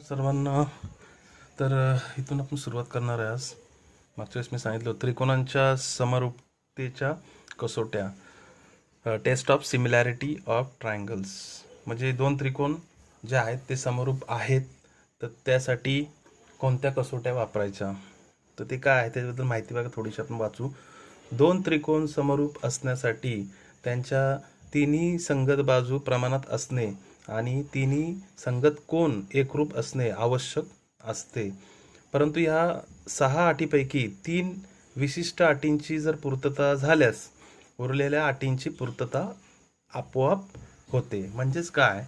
सर्वांना तर इथून आपण सुरुवात करणार आहे. आज मागच्या वेळेस मी सांगितलं त्रिकोणांच्या समरूपतेच्या कसोट्या, test of similarity of triangles. म्हणजे दोन त्रिकोण जे आहेत ते समरूप आहेत, तर त्यासाठी कोणत्या कसोट्या वापरायच्या, तर ते काय आहे त्याच्याबद्दल माहिती बघा थोडीशी आपण वाचू. दोन त्रिकोण समरूप असण्यासाठी त्यांच्या तिन्ही संगत बाजू प्रमाणात असणे आणि तिन्ही संगत कोन एकरूप असणे आवश्यक असते. परंतु ह्या 6 अटीपैकी 3 विशिष्ट अटींची जर पूर्तता झाल्यास उरलेल्या अटींची पूर्तता आपोआप होते. म्हणजेच काय,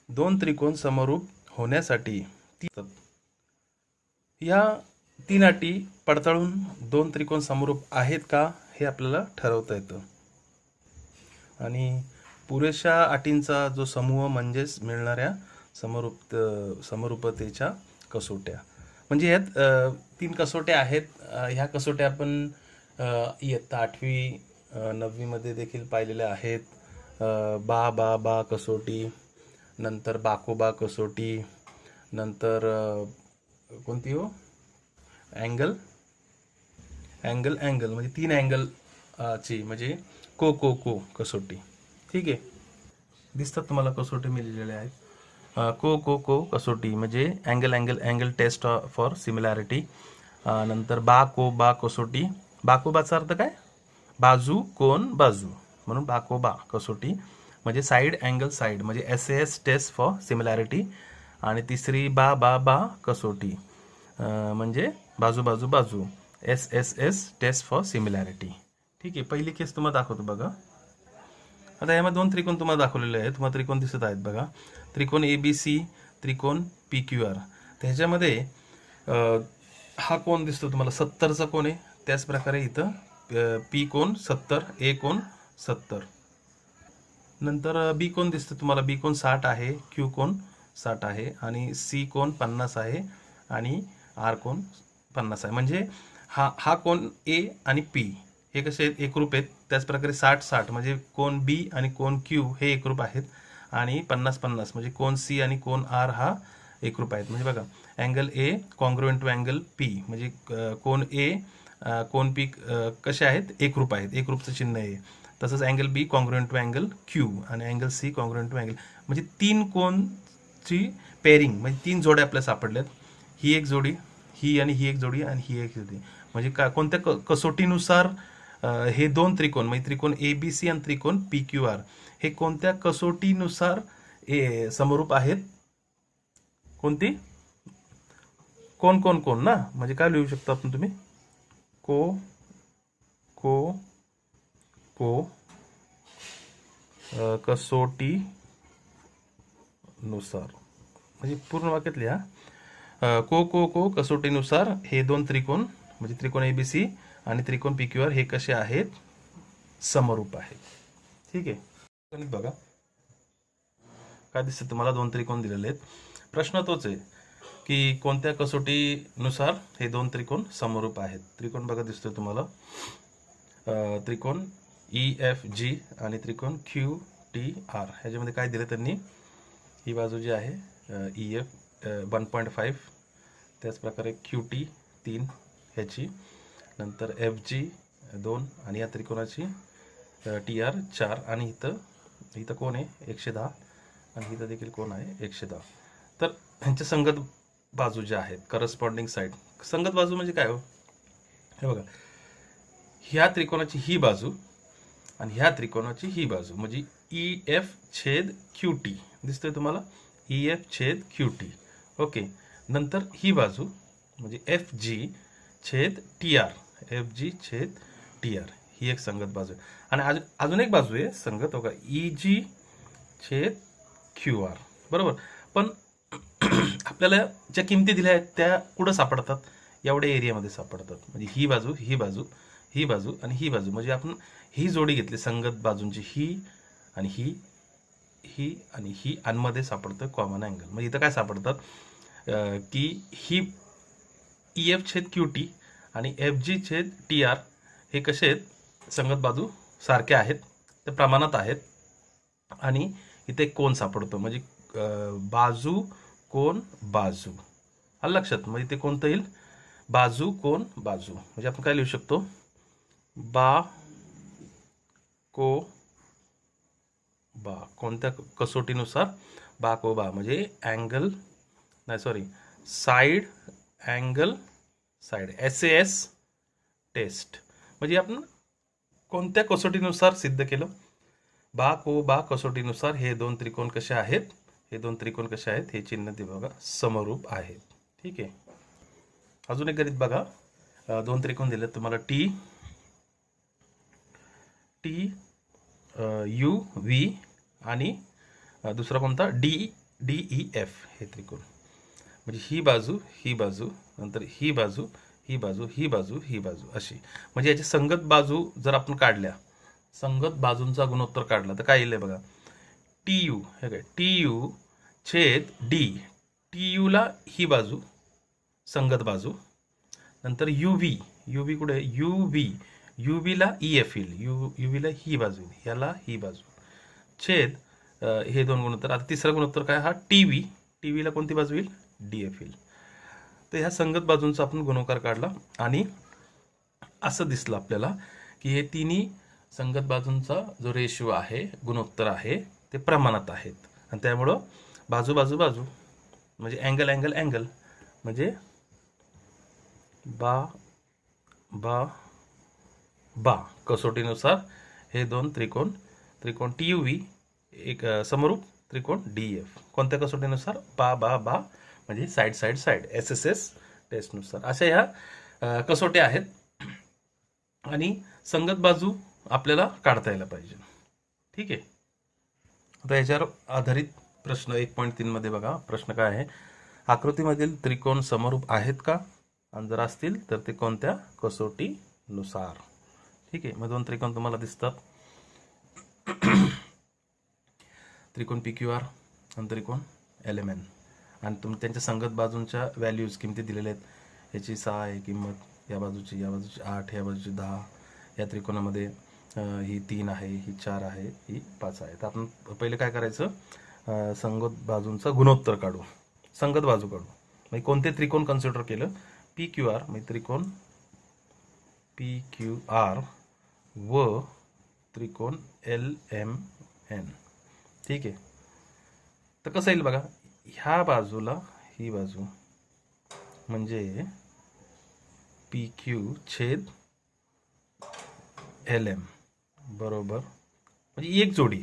दोन त्रिकोण समरूप होण्यासाठी या 3 अटी पडताळून दोन त्रिकोण समरूप आहेत का हे आपल्याला ठरवता येतं. आणि पुरेशा अटींचा जो समूह म्हणजेच मिळणाऱ्या समरूपतेच्या कसोट्या. म्हणजे यात 3 कसोट्या आहेत. ह्या कसोट्या आपण इयत्ता 8वी 9वी मध्ये देखील पाहिलेल्या आहेत. बा बा बा कसोटी, नंतर बाकोबा कसोटी, नंतर कोणती हो, अँगल म्हणजे 3 अँगल ची म्हणजे को कसोटी. ठीक आहे, दिसतात तुम्हाला कसोटी मिळालेल्या आहेत. को कसोटी म्हणजे अँगल टेस्ट फॉर सिमिलॅरिटी. नंतर बा कसोटी. बाचा अर्थ काय, बाजू कोन बाजू, म्हणून बा कसोटी म्हणजे साइड अँगल साइड म्हणजे SAS टेस्ट फॉर सिमिलॅरिटी. आणि तिसरी बा कसोटी म्हणजे बाजू SSS टेस्ट फॉर सिमिलॅरिटी. ठीक आहे, पहिली केस तुम्हाला दाखवतो बघा. आता यामध्ये 2 त्रिकोण तुम्हाला दाखवलेले आहेत. तुम्हाला त्रिकोण दिसत आहेत बघा. त्रिकोण ABC, त्रिकोण PQR. त्याच्यामध्ये हा कोण दिसतो तुम्हाला 70चा कोण आहे. त्याच प्रकारे इथं P कोण 70, A कोण 70. नंतर B कोण दिसतो तुम्हाला. B कोण 60 आहे, Q कोण 60 आहे आणि C कोण 50 आहे आणि R कोण 50 आहे. म्हणजे हा कोण A आणि P हे कसे आहेत, एकरूप आहेत. त्याच प्रकारे 60 म्हणजे कोण B आणि कोण Q हे एकरूप आहेत. आणि 50 म्हणजे कोण C आणि कोण R हा एकरूप आहेत. म्हणजे बघा, angle A congruent to angle P म्हणजे कोण A कोण P कसे आहेत, एकरूप आहेत. एकरूपचं चिन्ह आहे. तसंच angle B congruent to angle Q आणि angle C congruent to angle, म्हणजे 3 कोणची पेअरिंग म्हणजे 3 जोड्या आपल्या सापडल्यात. ही एक जोडी, ही आणि ही एक जोडी आणि ही एक जोडी. म्हणजे कोणत्या कसोटीनुसार हे 2 त्रिकोण म्हणजे त्रिकोण ABC आणि त्रिकोण PQR हे कोणत्या कसोटीनुसार समरूप आहेत. कोणती, कोण ना, म्हणजे काय लिहू शकता आपण तुम्ही, को कसोटी नुसार, म्हणजे पूर्ण वाक्यात लिहा. को कसोटीनुसार हे 2 त्रिकोण म्हणजे त्रिकोण ABC आणि त्रिकोण PQR हे कसे आहेत, समरूप आहेत. ठीक आहे, बघा काय दिसतं तुम्हाला. 2 त्रिकोण दिलेले आहेत. प्रश्न तोच आहे की कोणत्या कसोटीनुसार हे 2 त्रिकोण समरूप आहेत. त्रिकोण बघा दिसतोय तुम्हाला. त्रिकोण EFG आणि त्रिकोण QTR. ह्याच्यामध्ये काय दिलं त्यांनी, ही बाजू जी आहे EF 1.5, त्याच प्रकारे QT 3 ह्याची, नंतर FG 2 आणि या त्रिकोणाची TR 4 आणि इथं कोण आहे 110 आणि इथं देखील कोण आहे 110. तर ह्यांच्या संगत बाजू ज्या आहेत, करस्पॉन्डिंग साईड. संगत बाजू म्हणजे काय हो, हे बघा, ह्या त्रिकोणाची ही बाजू आणि ह्या त्रिकोणाची ही बाजू म्हणजे EF छेद QT दिसतोय तुम्हाला. EF छेद QT. ओके, नंतर ही बाजू म्हणजे FG छेद TR ही एक संगत बाजू आहे. आणि अजून एक बाजू आहे संगत, बघा, EG छेद QR. बरोबर, पण आपल्याला ज्या किमती दिल्या आहेत त्या कुठं सापडतात, एवढ्या एरियामध्ये सापडतात. म्हणजे ही बाजू आणि ही बाजू म्हणजे आपण ही जोडी घेतली संगत बाजूंची, ही आणि ही आणि मध्ये सापडतं कॉमन अँगल. म्हणजे इथं काय सापडतात की ही EF छेद QT आणि FG छेद TR हे कसे आहेत, संगत बाजू सारख्या आहेत, ते प्रमाणात आहेत. आणि इथे कोन सापडतो म्हणजे बाजू कोन बाजू. आलं लक्षात. म्हणजे ते कोणतं येईल, बाजू कोन बाजू. म्हणजे आपण काय लिहू शकतो, बा को बा. कोणत्या कसोटीनुसार, बा को बा म्हणजे अँगल, नाही sorry, side angle side, SAS test. म्हणजे आपण कोणत्या कसोटीनुसार सिद्ध केलं, बा को बा कसोटीनुसार हे दोन त्रिकोण कसे आहेत, हे दोन त्रिकोण कसे आहेत, हे चिन्ह ते बघा समरूप आहेत. ठीक आहे. अजून एक गणित बघा. दोन त्रिकोण दिले तुम्हाला, टी यू व्ही आणि दुसरा कोणता, DEF. हे त्रिकोण म्हणजे ही बाजू, ही बाजू, नंतर ही बाजू, ही बाजू, ही बाजू, ही बाजू, अशी. म्हणजे याची संगत बाजू जर आपण काढल्या, संगत बाजूंचा गुणोत्तर काढला तर काय येईल बघा, TU. हे काय, TU छेद D. TU ला ही बाजू संगत बाजू, नंतर UV कुठे, UV ला EF येईल, UV ला ही बाजू, याला ही बाजू, छेद हे दोन गुणोत्तर. आता तिसरा गुणोत्तर काय, हा TV ला कोणती बाजू येईल, DF येईल. तर ह्या संगत बाजूंचा आपण गुणोत्तर काढला आणि असं दिसलं आपल्याला की हे तिन्ही संगत बाजूंचा जो रेशिओ आहे, गुणोत्तर आहे, ते प्रमाणात आहेत. आणि त्यामुळं बाजू बाजू बाजू म्हणजे अँगल अँगल अँगल म्हणजे बा बा बा कसोटीनुसार हे दोन त्रिकोण TUV एक समरूप, त्रिकोण DF कोणत्या कसोटीनुसार, बा बा बा म्हणजे साईड साईड साईड, SSS टेस्टनुसार. अशा ह्या कसोट्या आहेत. आणि संगत बाजू आपल्याला काढता यायला पाहिजे. ठीक आहे. आता याच्यावर आधारित प्रश्न 1.3 मध्ये बघा. प्रश्न काय आहे, आकृतीमधील त्रिकोण समरूप आहेत का, आणि जर असतील तर ते कोणत्या कसोटीनुसार. ठीक आहे. मग दोन त्रिकोण तुम्हाला दिसतात, त्रिकोण PQR आणि त्रिकोण LMN. आणि त्यांच्या संगत बाजूंच्या व्हॅल्यूज, किमती दिलेल्या आहेत. याची 6 आहे किंमत, या बाजूची 8, या बाजूची 10, या त्रिकोणामध्ये ही 3 आहे, ही 4 आहे, ही 5 आहे. तर आपण पहिले काय करायचं, संगत बाजूंचा गुणोत्तर काढू, संगत बाजू काढू. म्हणजे कोणते त्रिकोण कन्सिडर केलं, PQR म्हणजे त्रिकोण PQR व त्रिकोण LMN. ठीक आहे. तर कसं येईल बघा, ह्या बाजूला ही बाजू म्हणजे PQ छेद LM बरोबर, म्हणजे एक जोडी.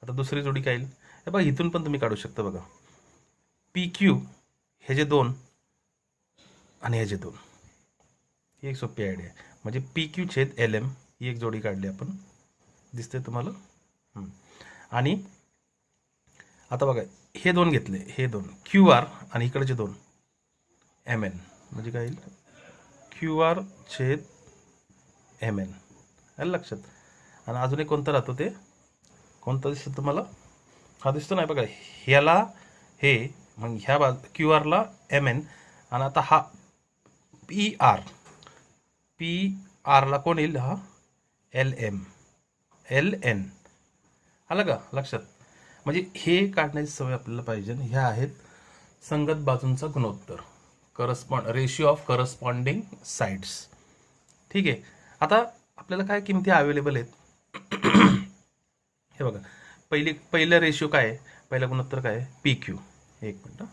आता दुसरी जोडी काय येईल, हे बघा इथून पण तुम्ही काढू शकता बघा, PQ हे जे दोन आणि ह्याचे दोन, ही एक सोपी आयडिया आहे. म्हणजे PQ छेद LM ही एक जोडी काढली आपण, दिसते तुम्हाला. आणि आता बघा हे दोन घेतले, हे दोन QR आणि इकडचे दोन MN, म्हणजे काय येईल, QR छेद MN. आलं लक्षात. आणि अजून एक कोणता राहतो, ते कोणता दिसतो तुम्हाला, हा दिसतो नाही बघा, ह्याला हे, मग ह्या बाजू QR ला MN, आणि आता हा PR ला कोण येईल, हा LN. आलं का लक्षात. म्हणजे हे काढण्याची सवय आपल्याला पाहिजे. ह्या आहेत संगत बाजूंचा गुणोत्तर, रेशिओ ऑफ करस्पॉन्डिंग साइड्स. ठीक आहे. आता आपल्याला काय किमती अवेलेबल आहेत हे बघा. पहिलं रेशिओ काय आहे, पहिला गुणोत्तर काय आहे, PQ. एक मिनिट,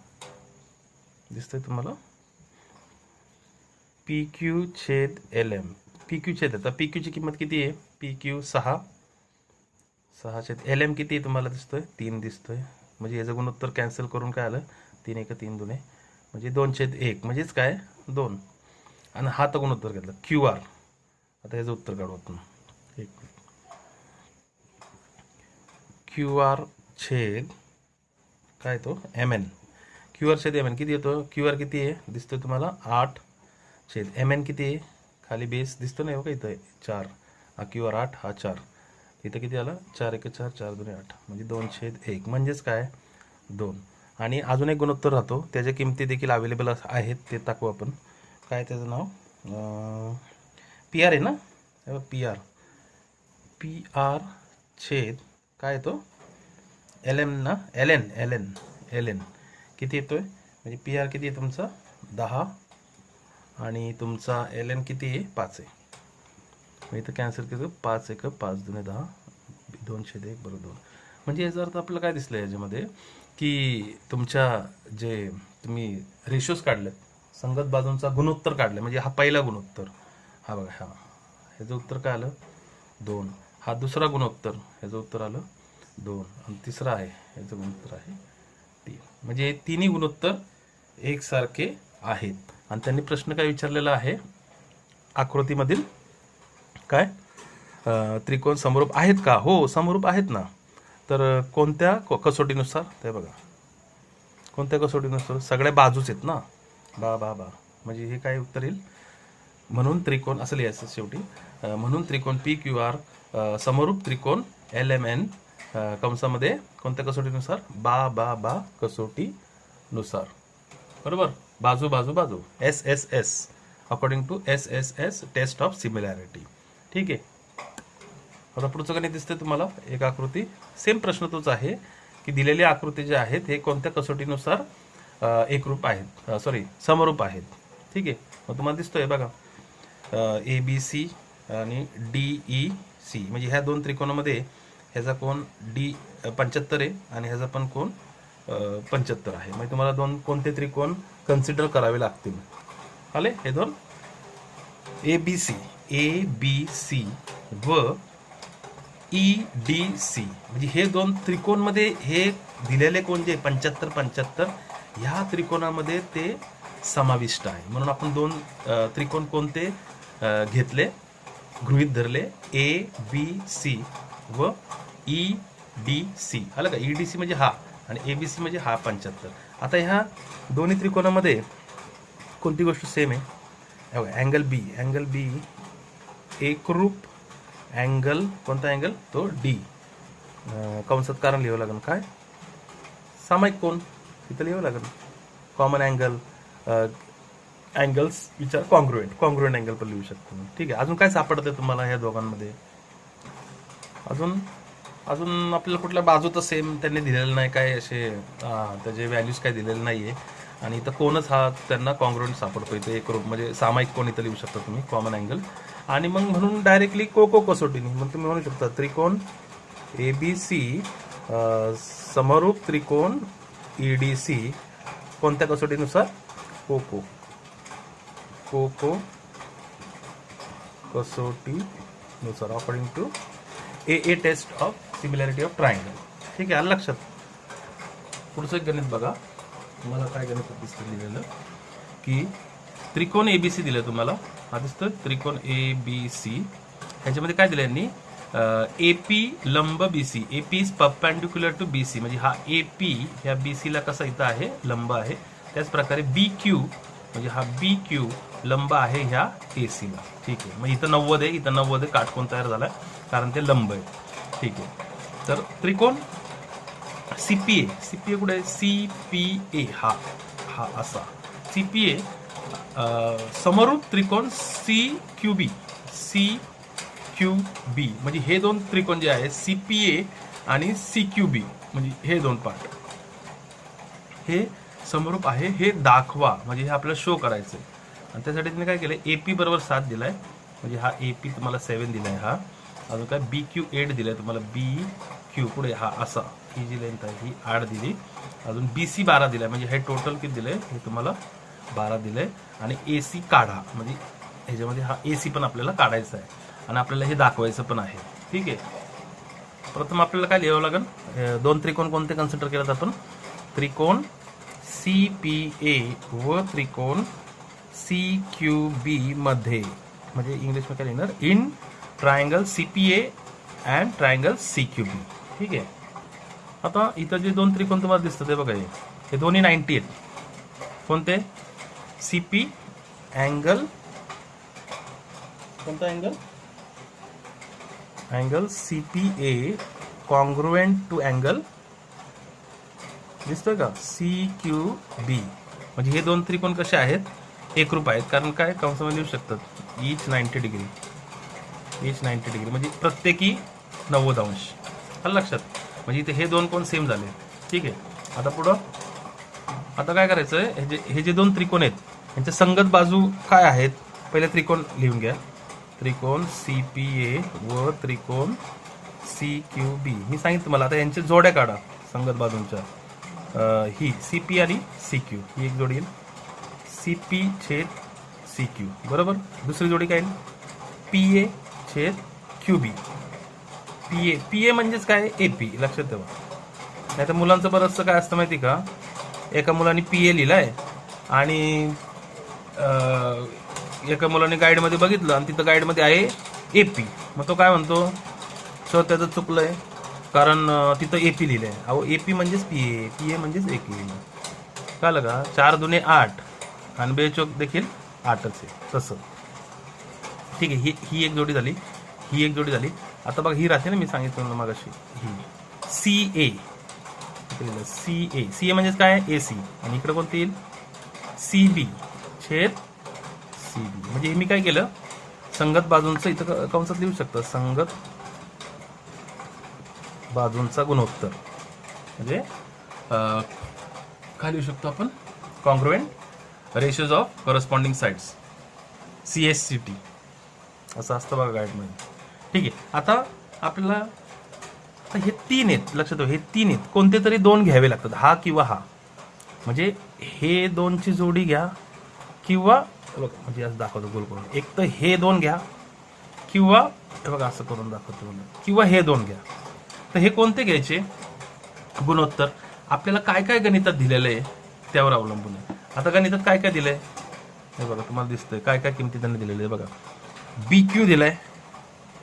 दिसतंय तुम्हाला, PQ छेद LM. PQ छेद, आता PQ ची किंमत किती आहे, PQ 6 छेद LM किती आहे तुम्हाला दिसतोय, 3 दिसतोय. म्हणजे याचं गुणोत्तर कॅन्सल करून काय आलं, 3 1 3 2 म्हणजे 2/1 म्हणजेच काय 2. आणि हा तर गुणोत्तर घेतला QR. आता याचं उत्तर काढू आपण. QR छेद काय तो MN. QR छेद MN किती येतो, QR किती आहे दिसतोय तुम्हाला 8 छेद MN किती आहे, खाली बेस दिसतो नाही बघा इथं 4. हा QR 8, हा 4. इथं किती आला, 4 1 4 4 2 8 म्हणजे 2/1 म्हणजेच काय 2. आणि अजून एक गुणोत्तर राहतो, त्याच्या किमती देखील अवेलेबल आहेत, ते टाकू आपण. काय त्याचं नाव, PR आहे ना, PR छेद काय तो LM ना, LN. किती येतोय, म्हणजे पी आर किती आहे तुमचा 10 आणि तुमचा एल एन किती आहे 5 आहे. मग इथं कॅन्सल केलं 5 1 5 2 10 2/1 बरोबर 2. म्हणजे याचा अर्थ आपल्याला काय दिसलं याच्यामध्ये की तुमच्या जे तुम्ही रेशोज काढले संगत बाजूंचा गुणोत्तर काढले, म्हणजे हा पहिला गुणोत्तर, हा बघा हा ह्याचं उत्तर काय आलं 2. हा दुसरा गुणोत्तर ह्याचं उत्तर आलं 2 आणि तिसरा आहे ह्याचं गुणोत्तर आहे 3. म्हणजे तिन्ही गुणोत्तर एकसारखे आहेत. आणि त्यांनी प्रश्न काय विचारलेला आहे आकृतीमधील काय त्रिकोण समरूप आहेत का. हो समरूप आहेत ना. तर कोणत्या कसोटीनुसार ते बघा, कोणत्या कसोटीनुसार, सगळ्या बाजूच आहेत ना बा बा बा, म्हणजे हे काय उत्तर येईल, म्हणून त्रिकोण असं लिहायचं शेवटी. म्हणून त्रिकोण पी क्यू आर समरूप त्रिकोण एल एम एन कंसामध्ये कोणत्या कसोटीनुसार बा बा बा कसोटीनुसार, बरोबर. बाजू बाजू बाजू S S S according to S S S test of similarity. ठीक आहे. आता पुढचं गणित दिसतंय तुम्हाला, एक आकृती सेम प्रश्न तोच आहे की दिलेली आकृती जे आहेत हे कोणत्या कसोटीनुसार एकरूप आहेत, सॉरी समरूप आहेत. ठीक आहे. मग तुम्हाला दिसतोय बघा ए बी सी आणि डी ई सी, म्हणजे ह्या दोन त्रिकोणामध्ये ह्याचा कोण डी 75 आहे आणि ह्याचा पण कोण 75 आहे. म्हणजे तुम्हाला दोन कोणते त्रिकोण कन्सिडर करावे लागतील. आले हे दोन ए बी सी व ई डी सी, म्हणजे हे दोन त्रिकोणमध्ये हे दिलेले कोण जे 75 75 ह्या त्रिकोणामध्ये ते समाविष्ट आहे. म्हणून आपण दोन त्रिकोण कोणते घेतले, गृहीत धरले, ए बी सी व ई डी सी. आलं का. ई डी सी म्हणजे हा आणि ए बी सी म्हणजे हा 75. आता ह्या दोन्ही त्रिकोणामध्ये कोणती गोष्ट सेम आहे, अँगल बी एकरूप अँगल, कोणता अँगल तो डी कंसात कारण लिहावं लागेल काय, सामायिक कोण इथं लिहावं लागेल, common angle, angles which are congruent angle पण लिहू शकतो. ठीक आहे. अजून काय सापडतं तुम्हाला ह्या दोघांमध्ये, अजून आपल्याला कुठल्या बाजूचं सेम त्यांनी दिलेलं नाही काय, असे त्याचे व्हॅल्यूज काय दिलेले नाहीये. आणि इथं कोणच हा त्यांना कॉन्ग्रुएंट सापडतो, इथे एकरूप म्हणजे सामायिक कोण इथं लिहू शकता तुम्ही, कॉमन अँगल. आणि मग म्हणून डायरेक्टली को कसोटीने मग तुम्ही म्हणू शकता त्रिकोण ए बी सी समरूप त्रिकोण ई डी सी कोणत्या कसोटीनुसार, को कसोटीनुसार according to a test of similarity of triangle. ठीक आहे. आलं लक्षात. पुढचं एक गणित बघा, तुम्हाला काय गणित दिसतं दिलेलं की त्रिकोण ए बी सी दिलं तुम्हाला, हा दिसतोय त्रिकोण ए बी सी. ह्याच्यामध्ये काय दिलं यांनी, ए पी लंब B C, A P is perpendicular to B C, म्हणजे हा ए पी ह्या बी सी ला कसा इथं आहे लंब आहे. त्याच प्रकारे बी क्यू म्हणजे हा बी क्यू लंब आहे ह्या ए सी ला. ठीक आहे. मग इथं 90 आहे, इथं 90 आहे, काटकोन तयार झालाय कारण ते लंब आहे. ठीक आहे. तर त्रिकोण सीपीए कुठे आहे, सीपीए हा असा सीपीए समरूप त्रिकोण सी क्यू बी म्हणजे हे दोन त्रिकोण जे आहे सीपीए आणि सी क्यू बी, म्हणजे हे दोन पार्ट हे समरूप आहे हे दाखवा, म्हणजे हे आपल्याला शो करायचंय. आणि त्यासाठी तुम्ही काय केलंय, एपी बरोबर 7 दिलाय, म्हणजे हा एपी तुम्हाला 7 दिलाय, हा अजून काय बी क्यू 8 दिलाय तुम्हाला, बी क्यू पुढे हा असा ही जी लेंथ आहे ही 8 दिली, अजून बी सी 12 दिलाय, म्हणजे हे टोटल किती दिलंय हे तुम्हाला 12 दिलंय. आणि ए सी काढा, म्हणजे ह्याच्यामध्ये हा ए सी पण आपल्याला काढायचा आहे आणि आपल्याला हे दाखवायचं पण आहे. ठीक आहे. प्रथम आपल्याला काय लिहावं लागेल, दोन त्रिकोण कोणते कन्सिडर केलेत आपण, त्रिकोण सी पी ए व त्रिकोण सी क्यू बी मध्ये, म्हणजे इंग्लिश मध्ये काय लिहिणार, in triangle C P A and triangle C Q B. ठीक आहे. आता इथं जे दोन त्रिकोण तुम्हाला दिसतात ते बघा, हे दोन्ही 90 आहेत. कोणते, सी पी अँगल, कोणता angle C P A congruent to angle दिसतोय का सी क्यू बी, म्हणजे हे दोन त्रिकोण कसे आहेत एकरूप आहेत, कारण काय कंसामध्ये लिहू शकतात ईच 90 डिग्री, म्हणजे प्रत्येकी 90 अंश. आलं लक्षात. म्हणजे इथे हे दोन कोण सेम झाले. ठीक आहे. आता पुढं आता काय करायचं आहे, हे जे दोन त्रिकोण आहेत यांच्या संगत बाजू काय आहेत, पहिले त्रिकोण लिहून घ्या. त्रिकोण CPA व त्रिकोण CQB. मी सांगितलं तुम्हाला, आता यांच्या जोड्या काढा संगत बाजूंच्या. ही CP आणि CQ ही एक जोडी येईल, CP छेद CQ बरोबर. दुसरी जोडी काय येईल, PA छेद QB. PA म्हणजेच काय, AP. लक्षात ठेवा. नाही तर मुलांचं बरंचसं काय असतं माहिती का, एका मुलाने PA लिहिलाय आणि एका मुलाने गाईडमध्ये बघितलं आणि तिथं गाईडमध्ये आहे AP. मग तो काय म्हणतो, सर त्याचं चुकलंय कारण तिथं AP लिहिलंय. अहो AP म्हणजेच PA म्हणजेच AP. कळलं का. 4 दुने 8 आणि बेचोक देखील 8च आहे तसं. ठीक आहे. ही एक जोडी झाली, ही एक जोडी झाली. आता बघा ही राहते ना, मी सांगितलं मगाशी, ही CA म्हणजेच काय, AC. आणि इकडे कोणती येईल, CB छेद CB. म्हणजे हे मी काय केलं, संगत बाजूंचं इथं कंसात लिहू शकतं, संगत बाजूंचा गुणोत्तर. म्हणजे काय लिहू शकतो आपण, congruent ratios of corresponding sides, CSCT असं असतं बघा गाईडमध्ये. ठीक आहे. आता आपल्याला हे 3 आहेत, लक्षात ठेवा, हे 3 आहेत. कोणते तरी 2 घ्यावे लागतात, हा किंवा हा. म्हणजे हे 2ची जोडी घ्या किंवा बघा, म्हणजे असं दाखवतो गोल करून, एक तर हे 2 घ्या किंवा हे बघा असं करून दाखवतो, किंवा हे 2 घ्या. तर हे कोणते घ्यायचे गुणोत्तर, आपल्याला काय काय गणितात दिलेलं आहे त्यावर अवलंबून आहे. आता गणितात काय काय दिलंय हे बघा, तुम्हाला दिसतंय काय काय किमती त्यांनी दिलेले आहे बघा. BQ दिलाय,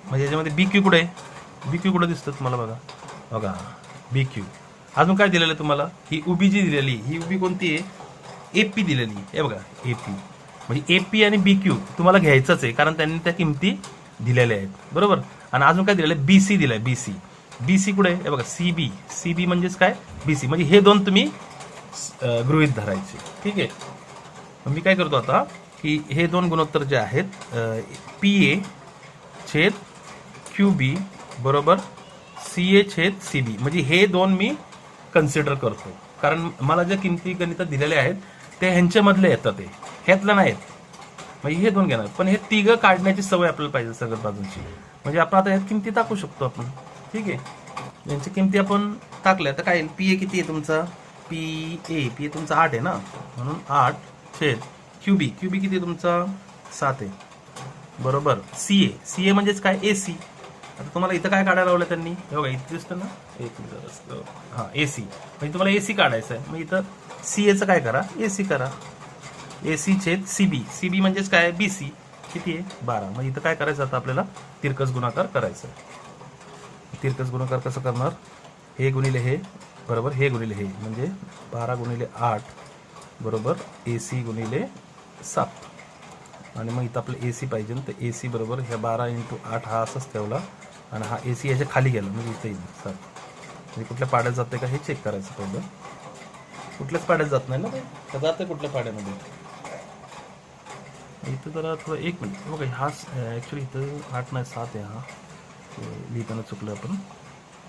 म्हणजे याच्यामध्ये BQ कुठे आहे, BQ कुठे दिसतं तुम्हाला बघा, बघा BQ. अजून काय दिलेलं आहे तुम्हाला, ही उभी जी दिलेली, ही उभी कोणती आहे, AP दिलेली आहे बघा, AP. म्हणजे AP आणि BQ तुम्हाला घ्यायचंच आहे कारण त्यांनी त्या किमती दिलेल्या आहेत बरोबर. आणि अजून काय दिलेलं आहे, BC दिलाय, BC कुठे आहे बघा, CB म्हणजेच काय, BC. म्हणजे हे 2 तुम्ही गृहीत धरायचे. ठीक आहे. मी काय करतो आता की हे 2 गुणोत्तर जे आहेत, PA छेद QB बरोबर CA छेद CB, म्हणजे हे 2 मी कन्सिडर करतो कारण मला ज्या किमती गणितात दिलेल्या आहेत ते ह्यांच्यामधले येतात, ते ह्यातलं नाहीत. म्हणजे हे 2 घेणार, पण हे 3 काढण्याची सवय आपल्याला पाहिजे सगळ्यात बाजूंची. म्हणजे आपण आता ह्यात किमती टाकू शकतो आपण. ठीक आहे. यांची किमती आपण टाकल्या तर काय येईल, PA किती आहे तुमचा, PA तुमचा 8 आहे ना, म्हणून 8 छेद QB किती आहे तुमचा 7 आहे बरोबर. CA म्हणजेच काय, AC. आता तुम्हाला इथं काय काढायला लावलं त्यांनी, हे बघा इथं दिसतं ना, एक मिनिट असतं, हां AC. म्हणजे तुम्हाला AC काढायचं आहे, मग इथं CAचं काय करा, AC करा. AC छेद CB म्हणजेच काय, BC किती आहे 12. मग इथं काय करायचं आता आपल्याला, तिरकस गुणाकार करायचा आहे. तिरकस गुणाकार कसं करणार, हे गुणिले हे बरोबर हे गुणिले हे, म्हणजे 12 गुणिले 8 बरोबर AC गुणिले 7. आणि मग इथं आपलं AC पाहिजे, तर AC बरोबर ह्या 12 × 8 हा असंच ठेवला आणि हा AC याच्या खाली गेला, म्हणजे इथं येईल 7. म्हणजे कुठल्या पाड्यात जाते का हे चेक करायचं पहिलं. कुठल्याच पाड्यात जात नाही ना ते, जाते कुठल्या पाड्यामध्ये. इथं जरा थोडं एक मिनिट बघा, हा ॲक्च्युली इथं 8 नाही 7 आहे, हा लिहिताना चुकलं आपण,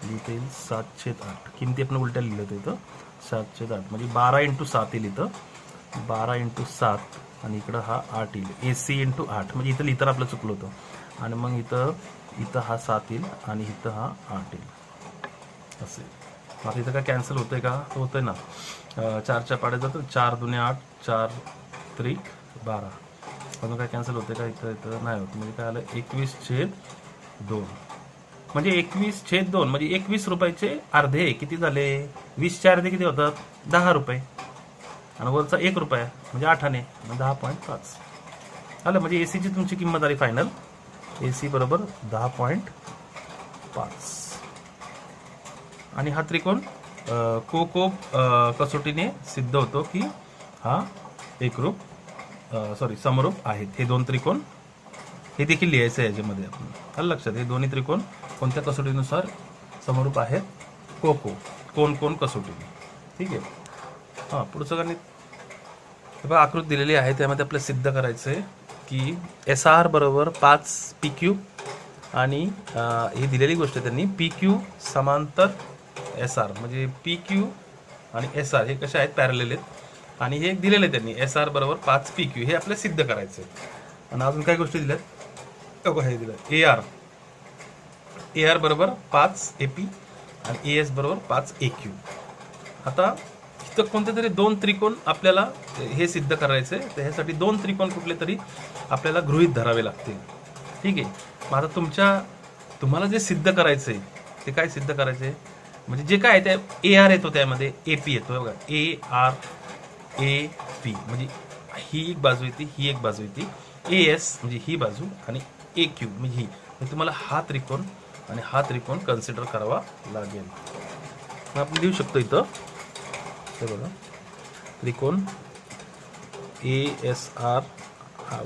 लिहिता येईल 7/8. किमती आपण उलट्या लिहिलं होतं इथं 7/8, म्हणजे 12 × 7 येईल इथं, 12 × 7 आणि इकडं हा 8 येईल, AC × 8. म्हणजे इथं लिहिताना आपलं चुकलं होतं. आणि मग इथं हा 7 येईल आणि इथं हा 8 येईल असे. आता इथं काय कॅन्सल होतंय का, होतंय ना, 4च्या पाड्यात जातं, 4 दुने 8, 4 त्रिक 12. अजून काय कॅन्सल होते का, इथं नाही होत. म्हणजे काय आलं, 21/2. म्हणजे 21/2 म्हणजे 21 रुपयाचे अर्धे किती झाले, 20चे अर्धे किती होतात, 10 रुपये. आणि वरचा 1 रुपया म्हणजे 8 आणे, 10.5 आलं. म्हणजे ACची तुमची किंमत आली फायनल, AC बरोबर 10.5. आणि हा त्रिकोण को कसोटीने सिद्ध होतो की हा एकरूप समरूप आहेत. हे 2 त्रिकोण हे देखील लिहायचं आहे याच्यामध्ये आपण, आलं लक्षात. हे दोन्ही त्रिकोण कोणत्या कसोटीनुसार समरूप आहेत, कोण कसोटीने. ठीक आहे. हां, पुढचं गणित बघा, आकृती दिलेली आहे त्यामध्ये आपल्याला सिद्ध करायचं आहे की SR बरोबर 5 PQ आणि ही दिलेली गोष्ट त्यांनी PQ समांतर SR, म्हणजे PQ आणि SR हे कसे आहेत, पॅरलल आहेत. आणि हे एक दिलेलं आहे त्यांनी SR बरोबर 5PQ, हे आपल्याला सिद्ध करायचं आहे. आणि अजून काही गोष्टी दिल्यात, हे दिलं AR बरोबर 5AP आणि AS बरोबर 5AQ. आता इथं कोणते तरी दोन त्रिकोण आपल्याला हे सिद्ध करायचे, तर ह्यासाठी दोन त्रिकोण कुठले तरी आपल्याला गृहीत धरावे लागतील. ठीक आहे. मग आता तुम्हाला जे सिद्ध करायचंय ते काय सिद्ध करायचंय, म्हणजे जे काय आहे ते AR येतो, त्यामध्ये AP येतो बघा, ARAP म्हणजे ही एक बाजू येते, ही एक बाजू येते, AS म्हणजे ही बाजू आणि AQ म्हणजे ही. तुम्हाला हा त्रिकोण आणि हा त्रिकोण कन्सिडर करावा लागेल. आपण लिहू शकतो इथं, हे बघा, त्रिकोण ASR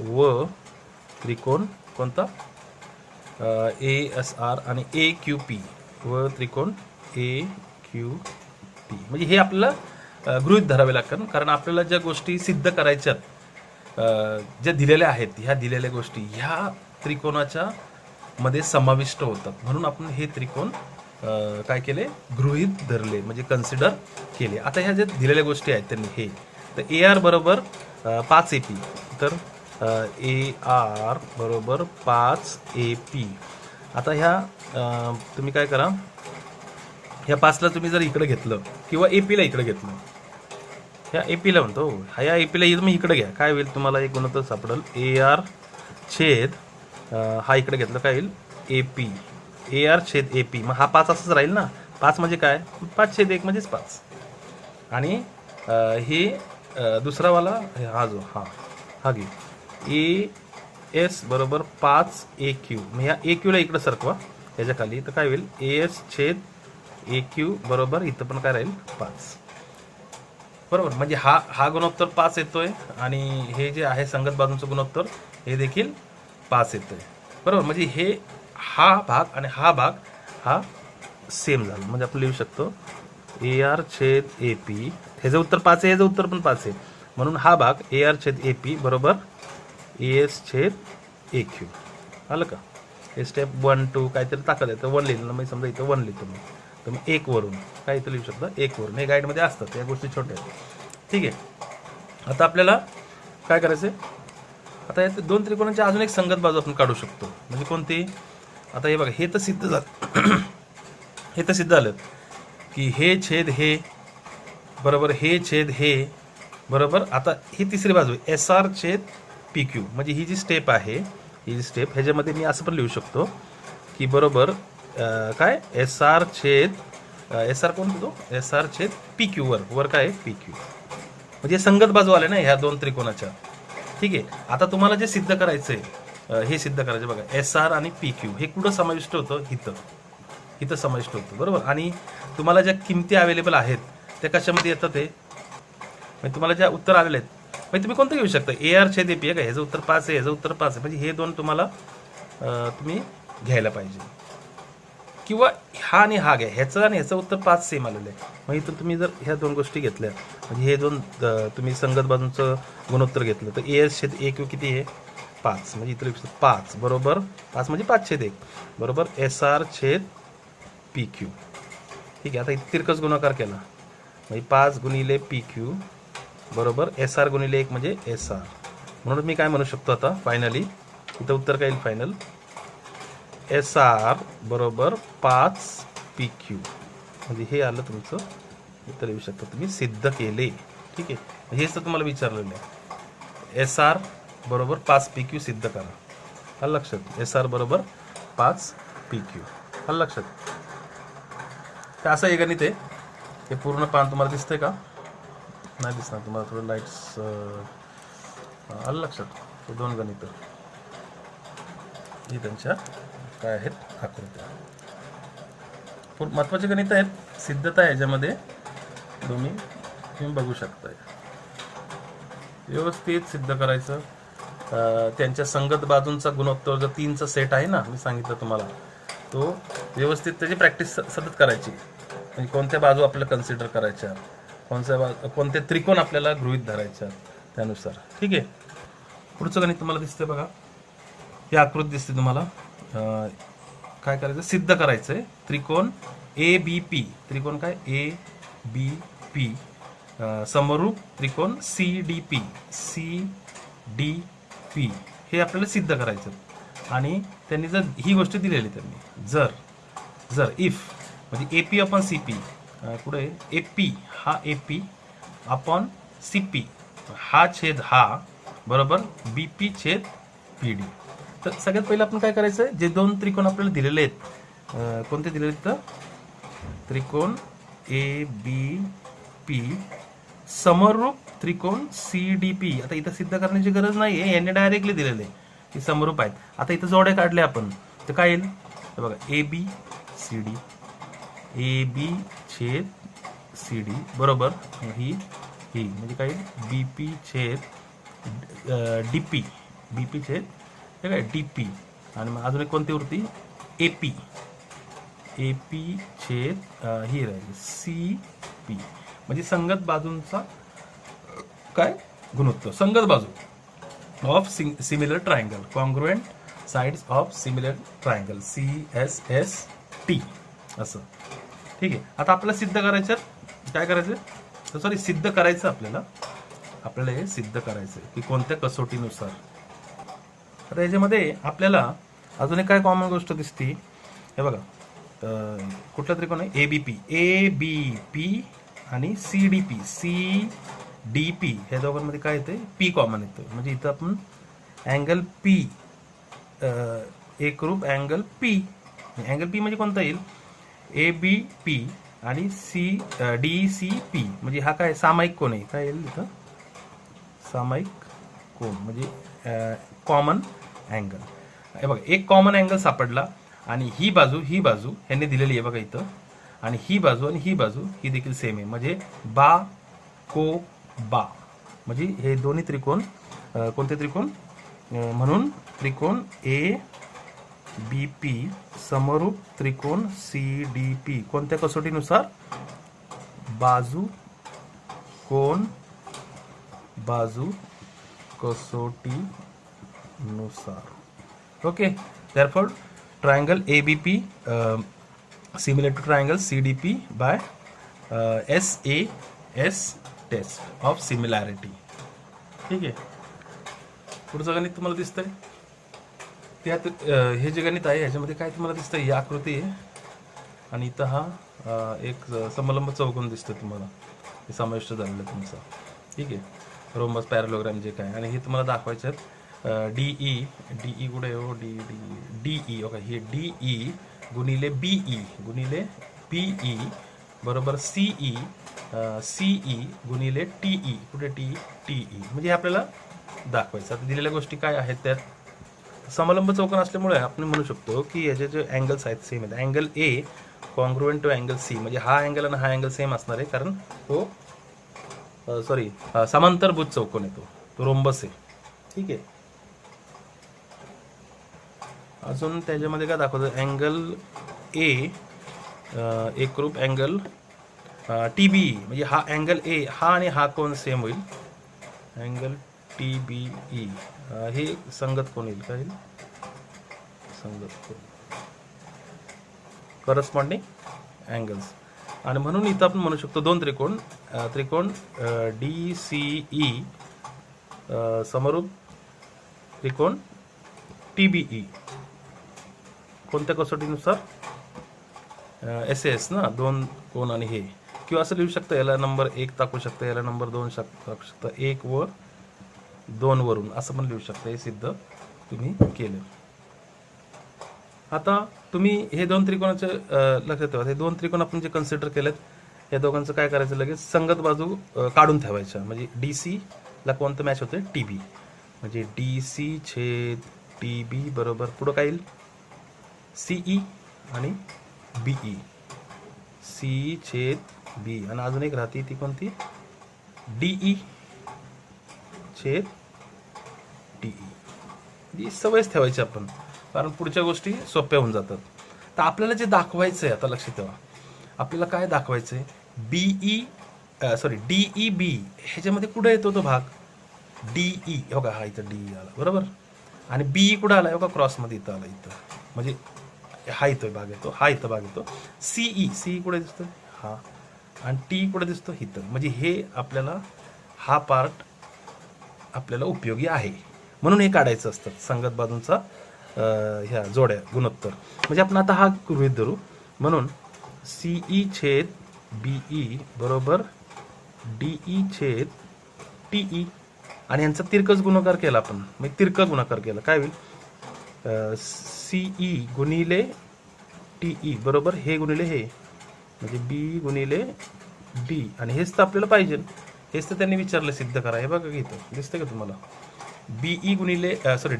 व त्रिकोण कोणता ASR आणि AQP व त्रिकोण AQP, म्हणजे हे आपल्याला गृहीत धरावे लागतात. कारण आपल्याला ज्या गोष्टी सिद्ध करायच्यात, ज्या दिलेल्या आहेत, ह्या दिलेल्या गोष्टी ह्या त्रिकोणाच्या मध्ये समाविष्ट होतात. म्हणून आपण हे त्रिकोण काय केले, गृहीत धरले, म्हणजे कन्सिडर केले. आता ह्या ज्या दिलेल्या गोष्टी आहेत त्यांनी हे, तर AR बरोबर 5AP, तर AR बरोबर 5AP. आता ह्या तुम्ही काय करा, ह्या 5ला तुम्ही जर इकडे घेतलं किंवा APला इकडे घेतलं, ह्या APला म्हणतो, ह्या APला तुम्ही इकडे घ्या, काय होईल तुम्हाला एक गुणोत्तर सापडेल, AR छेद हा इकडे घेतलं काय होईल AP, AR छेद AP. मग हा 5 असंच राहील ना, 5 म्हणजे काय, 5/1 म्हणजेच 5. आणि हे दुसरावाला हा घे, AS बरोबर 5AQ. मग ह्या AQला इकडं सरकवा ह्याच्या खाली, तर काय होईल AS छेद AQ बरोबर इथं पण काय राहील 5. बरोबर, म्हणजे हा गुणोत्तर 5 येतोय आणि हे जे आहे संगत बाजूंचं गुणोत्तर हे देखील 5 येतोय. बरोबर, म्हणजे हे हा भाग आणि हा भाग हा सेम झाला. म्हणजे आपण लिहू शकतो AR छेद AP, ह्याचं उत्तर 5 आहे, ह्याचं उत्तर पण 5 आहे, म्हणून हा भाग AR छेद AP बरोबर AS छेद AQ. आलं का. हे स्टेप 1 2 काहीतरी ताकद आहे, तर 1 लिहिलं ना, मी समजा इथं 1 लिहितो मी, तर मग 1 वरून काय इथं लिहू शकता 1 वरून. हे गाईडमध्ये असतात, या गोष्टी छोट्या आहेत. ठीक आहे. आता आपल्याला काय करायचं आहे, आता या दोन त्रिकोणाची अजून एक संगत बाजू आपण काढू शकतो. म्हणजे कोणती, आता हे बघा, हे तर सिद्ध झालं हे तर सिद्ध झालं की हे छेद हे बरोबर, हे छेद हे बरोबर. आता ही तिसरी बाजू SR छेद PQ, म्हणजे ही जी स्टेप आहे, ही जी स्टेप, ह्याच्यामध्ये मी असं पण लिहू शकतो की बरोबर काय SR छेद SR कोण होतो, SR छेद PQ वर काय PQ, म्हणजे संगत बाजू आले ना ह्या दोन त्रिकोणाच्या. ठीक आहे. आता तुम्हाला जे सिद्ध करायचंय, हे सिद्ध करायचं बघा, SR आणि PQ हे कुठं समाविष्ट होतं, इथं समाविष्ट होतं. बरोबर, आणि तुम्हाला ज्या किमती अवेलेबल आहेत त्या कशामध्ये येतात, ते म्हणजे तुम्हाला ज्या उत्तर आलेले आहेत, म्हणजे तुम्ही कोणतं घेऊ शकता, AR छेद AP आहे का, ह्याचं उत्तर 5 आहे, ह्याचं उत्तर 5 आहे, म्हणजे हे दोन तुम्हाला तुम्ही घ्यायला पाहिजे. किंवा हा आणि हा घ्या, ह्याचं आणि ह्याचं उत्तर 5 सेम आलेलं आहे. मग इथं तुम्ही जर ह्या दोन गोष्टी घेतल्या, म्हणजे हे दोन तुम्ही संगत बाजूंचं गुणोत्तर घेतलं, तर AS छेद AQ किती आहे 5, म्हणजे इथं 5 बरोबर 5 म्हणजे 5/1 बरोबर SR छेद PQ. ठीक आहे. आता इथे तिरकस गुणाकार केला, म्हणजे 5 गुणिले PQ बरोबर SR गुणिले 1 म्हणजे SR. म्हणून मी काय म्हणू शकतो आता फायनली, इथं उत्तर काय येईल फायनल, SR बरोबर 5PQ, म्हणजे हे आलं तुमचं उत्तर. येऊ शकतं तुम्ही सिद्ध केले. ठीक आहे. हेच तर तुम्हाला विचारलेलं आहे, SR बरोबर 5PQ सिद्ध करा. आलं लक्षात, SR बरोबर 5PQ. आलं लक्षात. तर असं हे गणित आहे. हे पूर्ण पान तुम्हाला दिसतंय का, नाही दिसणार तुम्हाला, थोडं लाईट्स. आलं लक्षात. हे दोन गणित ही त्यांच्या काय आहेत आकृत्या, खूप महत्त्वाचे गणित आहेत. सिद्धता आहे याच्यामध्ये, तुम्ही बघू शकताय. व्यवस्थित सिद्ध करायचं. त्यांच्या संगत बाजूंचा गुणोत्तर जो 3चा सेट आहे ना, मी सांगितलं तुम्हाला, तो व्यवस्थित त्याची प्रॅक्टिस सतत करायची. म्हणजे कोणत्या बाजू आपल्याला कन्सिडर करायच्या, कोणते त्रिकोण आपल्याला गृहीत धरायच्या त्यानुसार. ठीक आहे. पुढचं गणित तुम्हाला दिसतंय बघा, ही आकृती दिसते तुम्हाला. काय करायचं, सिद्ध करायचंय त्रिकोण ABP, त्रिकोण काय ABP समरूप त्रिकोण CDP CDP हे आपल्याला सिद्ध करायचं. आणि त्यांनी जर ही गोष्ट दिलेली त्यांनी जर इफ म्हणजे AP अपॉन CP पुढे AP हा AP अपॉन CP हा छेद हा बरोबर BP छेद PD. तर सगळ्यात पहिलं आपण काय करायचं, जे दोन त्रिकोण आपल्याला दिलेले आहेत कोणते दिलेले आहेत तर त्रिकोण ABP समरूप त्रिकोण CDP. आता इथं सिद्ध करण्याची गरज नाही आहे, यांनी डायरेक्टली दिलेले की समरूप आहेत. आता इथं जोड्या काढल्या आपण तर काय येईल बघा ABCD AB छेद CD बरोबर ही म्हणजे काय BP छेद DP BP छेद हे काय DP. आणि मग अजून एक कोणती उरती AP छेद ही राहील CP म्हणजे संगत बाजूंचा काय गुणोत्तर. संगत बाजू of similar triangle congruent sides of similar triangle CSST असं. ठीक आहे. आता आपल्याला सिद्ध करायचं काय करायचं सॉरी सिद्ध करायचं आपल्याला हे सिद्ध करायचं की कोणत्या कसोटीनुसार. आता याच्यामध्ये आपल्याला अजून एक काय कॉमन गोष्ट दिसती हे बघा कुठला त्रिकोण आहे ABP आणि CDP ह्या दोघांमध्ये काय येते P कॉमन येतं. म्हणजे इथं आपण अँगल P एकरूप अँगल P म्हणजे कोणता येईल ABP आणि DCP म्हणजे हा काय सामायिक कोण आहे काय येईल इथं सामायिक कोण म्हणजे कॉमन अँगल. हे बघा एक कॉमन अँगल सापडला आणि ही बाजू ह्यांनी दिलेली आहे बघा इथं. आणि ही बाजू आणि ही बाजू ही देखील सेम आहे म्हणजे बा म्हणजे हे दोन्ही त्रिकोण कोणते त्रिकोण म्हणून त्रिकोण ABP समरूप त्रिकोण CDP कोणत्या कसोटीनुसार बाजू कसोटीनुसार. Okay. therefore triangle ABP similar to triangle CDP by SAS test of similarity. ठीक आहे. पुढचं गणित तुम्हाला दिसतंय त्यात हे जे गणित आहे ह्याच्यामध्ये काय तुम्हाला दिसतंय ही आकृती आहे आणि इथं हा एक समलंब चौकोन दिसतोय तुम्हाला हे समाविष्ट झालेलं आहे तुमचं. ठीक आहे. रोमबस पॅरलोग्राम जे काय आणि हे तुम्हाला दाखवायचं आहे DE कुठे हो DE ओके हे DE गुणिले BE बरोबर CE गुणिले TE कुठे TE म्हणजे आपल्याला दाखवायचं. आता दिलेल्या गोष्टी काय आहेत त्यात समलंब चौकोन असल्यामुळे आपण म्हणू शकतो की याचे जे अँगल्स आहेत सेम आहेत. Angle A congruent to angle C म्हणजे हा अँगल आणि हा अँगल सेम असणार आहे कारण तो समांतरभुज चौकोन आहे तो रोम्बस आहे. ठीक आहे. अजून त्याच्यामध्ये काय दाखवतं अँगल A एकरूप अँगल TBE म्हणजे हा अँगल A हा आणि हा कोण सेम होईल अँगल TBE हे संगत कोण येईल काय संगत कोण करस्पॉन्डिंग अँगल्स. आणि म्हणून इथं आपण म्हणू शकतो दोन त्रिकोण DCE समरूप त्रिकोण TBE कोणत्या कसोटीनुसार SAS ना दोन कोण आणि हे किंवा असं लिहू शकता याला नंबर 1 टाकू शकता याला नंबर 2 टाकू शकता 1 व 2 वरून असं पण लिहू शकता. हे सिद्ध तुम्ही केलं. आता तुम्ही हे दोन त्रिकोणाचे लक्षात ठेवा हे दोन त्रिकोण आपण जे कन्सिडर केलेत या दोघांचं काय करायचं लगेच संगत बाजू काढून ठेवायच्या म्हणजे DC ला कोणतं मॅच होतं TB म्हणजे DC छेद TB बरोबर पुढं काय येईल CE आणि BE C छेद B आणि अजून एक राहते ती कोणती DE छेद TE. ही सवयच ठेवायची आपण कारण पुढच्या गोष्टी सोप्या होऊन जातात. तर आपल्याला जे दाखवायचं आहे आता लक्षात ठेवा आपल्याला काय दाखवायचं आहे DEB ह्याच्यामध्ये कुठे येतो तो भाग DE हो का हा इथं DE आला बरोबर आणि BE कुठं आला हो का क्रॉसमध्ये इथं आला इथं म्हणजे हा इथं भाग येतो हा इथं भाग येतो CE कुठे दिसतो हा आणि टी कुठे दिसतो इथं. म्हणजे हे आपल्याला हा पार्ट आपल्याला उपयोगी आहे म्हणून हे काढायचं असतं संगत बाजूंचा ह्या जोड्या गुणोत्तर. म्हणजे आपण आता हा गृहीत धरू. म्हणून सीई छेद बीई बरोबर डीई छेद टीई आणि यांचा तिरकस गुणाकार केला आपण. मग तिरका गुणाकार केला काय होईल, सीई गुणिले टीई बरोबर हे गुणिले हे म्हणजे बी गुणिले डी. आणि हेच तर आपल्याला पाहिजे, हेच तर त्यांनी विचारलं सिद्ध करा. हे बघा इथं दिसतं का तुम्हाला, बीई गुणिले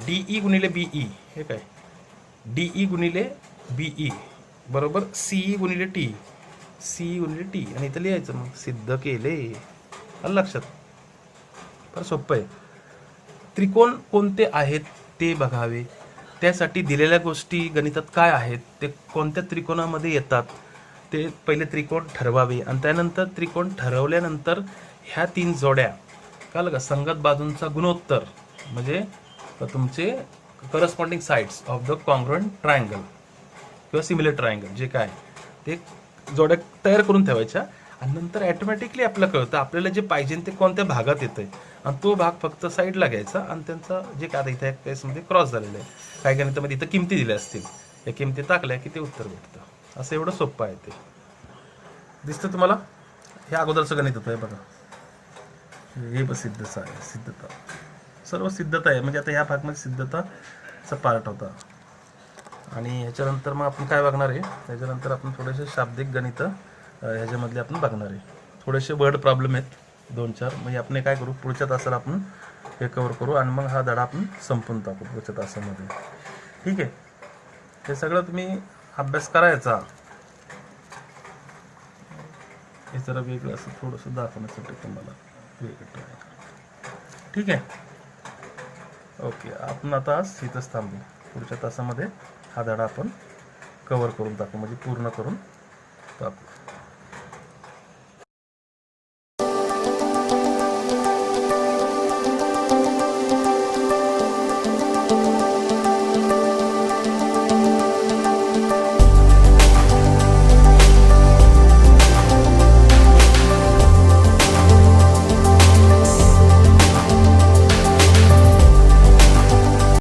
डीई गुणिले बीई, हे काय डीई गुणिले बीई बरोबर सीई गुणिले टी, सी गुणिले टी. आणि इथं लिहायचं मग सिद्ध केले. आलं लक्षात, फार सोपं आहे. त्रिकोण कोणते आहेत ते बघावे, त्यासाठी दिलेल्या गोष्टी गणितात काय आहेत ते कोणत्या त्रिकोणामध्ये येतात ते पहिले त्रिकोण ठरवावे. आणि त्यानंतर त्रिकोण ठरवल्यानंतर ह्या 3 जोड्या कळलं का, संगत बाजूंचा गुणोत्तर म्हणजे तुमचे corresponding sides of the congruent triangle किंवा सिमिलर ट्रायंगल जे काय ते जोड्या तयार करून ठेवायच्या. आणि नंतर ॲटोमॅटिकली आपल्याला कळतं आपल्याला जे पाहिजे ते कोणत्या भागात येतंय आणि तो भाग फक्त साईडला घ्यायचा आणि त्यांचा जे काय इथं एक केसमध्ये क्रॉस झालेलं आहे, काही गणितामध्ये इथं किमती दिल्या असतील, या किमती टाकल्या की ते उत्तर भेटतं. असं एवढं सोपं आहे ते. दिसतं तुम्हाला, हे अगोदरचं गणित होतं. हे बघा, हे सिद्धता आहे, सिद्धता सर्व सिद्धता आहे. म्हणजे आता ह्या भागमध्ये सिद्धताचा पार्ट होता. आणि ह्याच्यानंतर मग आपण काय बघणार आहे, त्याच्यानंतर आपण थोडेसे शाब्दिक गणित ह्याच्यामधले आपण बघणार आहे. थोडेसे वर्ड प्रॉब्लेम आहेत 2-4. म्हणजे आपण काय करू, पुढच्या तासाला आपण हे कव्हर करू आणि मग हा धडा आपण संपून टाकू पुढच्या तासामध्ये. ठीक आहे, हे सगळं तुम्ही अभ्यास करायचा. हे जरा वेगळं असं थोडंसं दाखवण्यासाठी तुम्हाला वेगळं ट्राय करा. ठीक आहे, ओके. आपण आता इथंच थांबू. पुढच्या तासामध्ये हा धडा आपण कव्हर करून टाकू, म्हणजे पूर्ण करून टाकू.